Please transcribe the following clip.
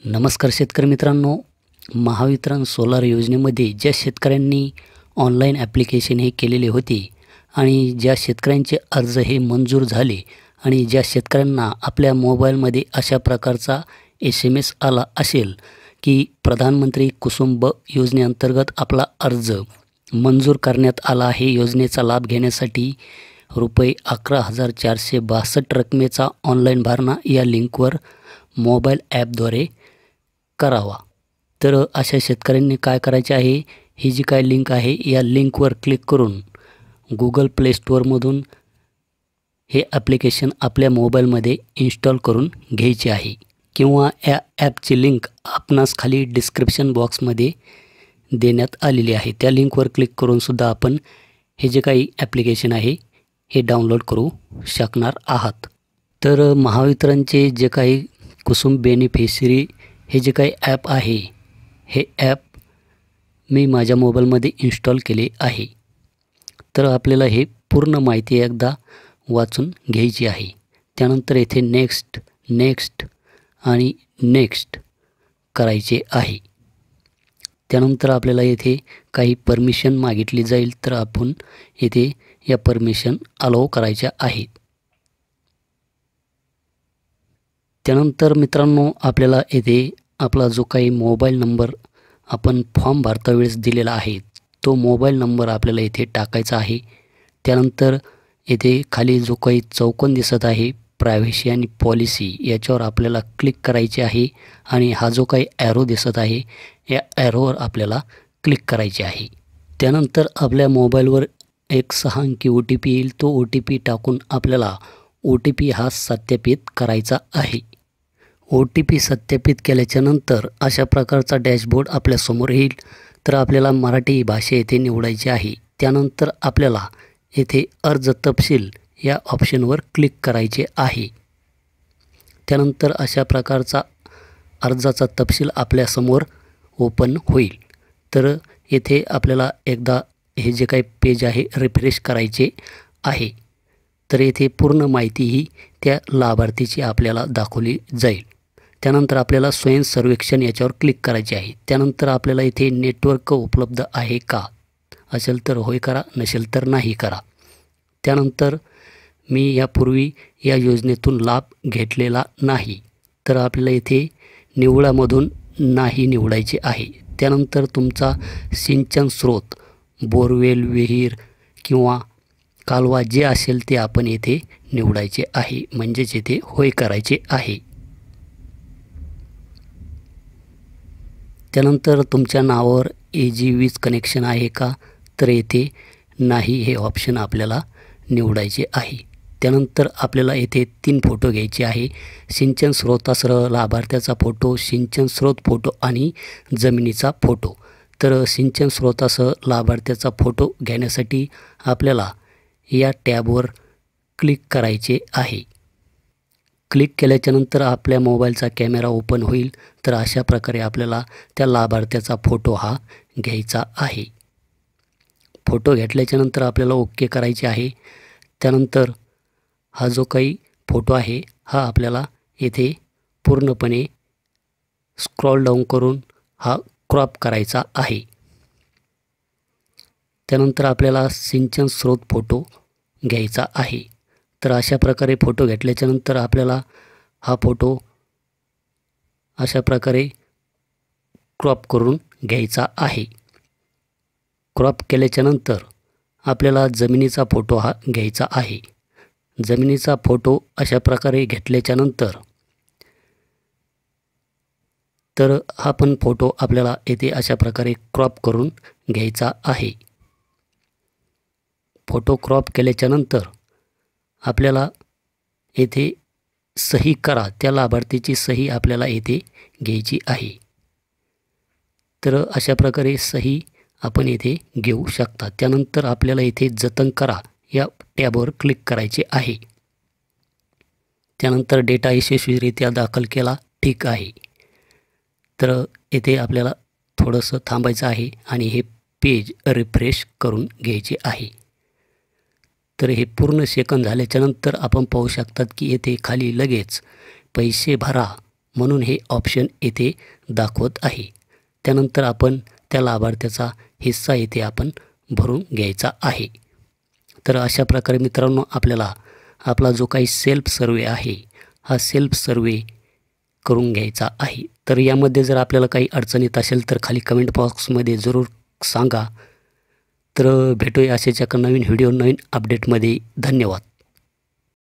नमस्कार शेतकरी मित्रांनो, महावितरण सोलार योजनेमध्ये ज्या शेतकऱ्यांनी ऑनलाईन ॲप्लिकेशन हे केलेले होते आणि ज्या शेतकऱ्यांचे अर्ज हे मंजूर झाले आणि ज्या शेतकऱ्यांना आपल्या मोबाईलमध्ये अशा प्रकारचा SMS आला असेल की प्रधानमंत्री कुसुम योजनेअंतर्गत आपला अर्ज मंजूर करण्यात आला आहे, योजनेचा लाभ घेण्यासाठी ₹11,462 रकमेचा ऑनलाईन भरणा या लिंकवर मोबाईल ॲपद्वारे करावा। तर अशा शेतकऱ्यांनी काय करायचे आहे, ही जी काय लिंक आहे या लिंकवर क्लिक करून Google Play स्टोअरमधून हे ॲप्लिकेशन आपल्या मोबाईलमध्ये इन्स्टॉल करून घ्यायचे आहे किंवा या ॲपची लिंक आपणास खाली डिस्क्रिप्शन बॉक्समध्ये देण्यात आलेली आहे। त्या लिंकवर क्लिक करून सुद्धा आपण हे जे काही ॲप्लिकेशन आहे हे डाउनलोड करू शकणार आहात। तर महावितरणचे जे काही कुसुम बेनिफिशरी हे जे काही ॲप आहे, हे ॲप मी माझ्या मोबाईलमध्ये इन्स्टॉल केले आहे। तर आपल्याला हे पूर्ण माहिती एकदा वाचून घ्यायची आहे। त्यानंतर येथे नेक्स्ट आणि नेक्स्ट करायचे आहे। त्यानंतर आपल्याला येथे काही परमिशन मागितली जाईल, तर आपण येथे या परमिशन अलाउ करायच्या आहेत। त्यानंतर मित्रांनो, आपल्याला येथे आपला जो काही मोबाईल नंबर आपण फॉर्म भरता वेळेस दिलेला आहे तो मोबाईल नंबर आपल्याला येथे टाकायचा आहे। त्यानंतर येथे खाली जो काही चौकोन दिसत आहे प्रायव्हसी आणि पॉलिसी, याच्यावर आपल्याला क्लिक करायचे आहे आणि हा जो काही ॲरो दिसत आहे या ॲरोवर आपल्याला क्लिक करायचे आहे। त्यानंतर आपल्या मोबाईलवर एक 6 अंकी OTP येईल, तो OTP टाकून आपल्याला OTP हा सत्यापित करायचा आहे। OTP सत्यापित केल्याच्यानंतर अशा प्रकारचा डॅशबोर्ड आपल्यासमोर येईल। तर आपल्याला मराठी भाषा येथे निवडायची आहे। त्यानंतर आपल्याला येथे अर्ज तपशील या ऑप्शनवर क्लिक करायचे आहे। त्यानंतर अशा प्रकारचा अर्जाचा तपशील आपल्यासमोर ओपन होईल। तर येथे आपल्याला एकदा हे जे काही पेज आहे रिफ्रेश करायचे आहे। तर येथे पूर्ण माहिती ही त्या लाभार्थीची आपल्याला दाखवली जाईल। त्यानंतर आपल्याला स्वयं सर्वेक्षण याच्यावर क्लिक करायचे आहे। त्यानंतर आपल्याला इथे नेटवर्क उपलब्ध आहे का, असेल तर होय करा, नसेल तर नाही करा। त्यानंतर मी यापूर्वी या योजनेतून लाभ घेतलेला नाही, तर आपल्याला इथे निवडामधून नाही निवडायचे आहे। त्यानंतर तुमचा सिंचन स्रोत बोरवेल, विहीर किंवा कालवा जे असेल ते आपण येथे निवडायचे आहे, म्हणजेच येथे होय करायचे आहे। त्यानंतर तुमच्या नावावर AG वीज कनेक्शन आहे का, तर येथे नाही हे ऑप्शन आपल्याला निवडायचे आहे। त्यानंतर आपल्याला येथे 3 फोटो घ्यायचे आहे, सिंचन स्रोतासह लाभार्थ्याचा फोटो, सिंचन स्रोत फोटो आणि जमिनीचा फोटो। तर सिंचन स्रोतासह लाभार्थ्याचा फोटो घेण्यासाठी आपल्याला या टॅबवर क्लिक करायचे आहे। क्लिक केल्याच्यानंतर आपल्या मोबाईलचा कॅमेरा ओपन होईल। तर अशा प्रकारे आपल्याला त्या लाभार्थ्याचा फोटो हा घ्यायचा आहे। फोटो घेतल्याच्यानंतर आपल्याला ओके करायचे आहे। त्यानंतर हा जो काही फोटो आहे हा आपल्याला येथे पूर्णपणे स्क्रॉल डाऊन करून हा क्रॉप करायचा आहे। त्यानंतर आपल्याला सिंचन स्रोत फोटो घ्यायचा आहे। तर अशा प्रकारे फोटो घेतल्याच्यानंतर आपल्याला हा फोटो अशा प्रकारे क्रॉप करून घ्यायचा आहे। क्रॉप केल्याच्यानंतर आपल्याला जमिनीचा फोटो हा घ्यायचा आहे। जमिनीचा फोटो अशा प्रकारे घेतल्याच्यानंतर तर हा पण फोटो आपल्याला येथे अशा प्रकारे क्रॉप करून घ्यायचा आहे। फोटो क्रॉप केल्याच्यानंतर आपल्याला येथे सही करा, त्या लाभार्थीची सही आपल्याला येथे घ्यायची आहे। तर अशा प्रकारे सही आपण येथे घेऊ शकता। त्यानंतर आपल्याला येथे जतन करा या टॅबवर क्लिक करायचे आहे। त्यानंतर डेटा यशस्वीरित्या दाखल केला, ठीक आहे। तर येथे आपल्याला थोडंसं थांबायचं आहे आणि हे पेज रिफ्रेश करून घ्यायचे आहे। तर हे पूर्ण सेकंद झाल्याच्यानंतर आपण पाहू शकतात की येथे खाली लगेच पैसे भरा म्हणून हे ऑप्शन येथे दाखवत आहे. त्यानंतर आपण त्या लाभार्थ्याचा हिस्सा येथे आपण भरून घ्यायचा आहे. तर अशा प्रकारे मित्रांनो आपल्याला आपला जो काही सेल्फ सर्वे आहे हा सेल्फ सर्वे करून घ्यायचा आहे. तर यामध्ये जर आपल्याला काही अडचण येत असेल तर खाली कमेंट बॉक्समध्ये जरूर सांगा. तर भेटूया अशाच एका नवीन व्हिडिओ नवीन अपडेटमध्ये. धन्यवाद.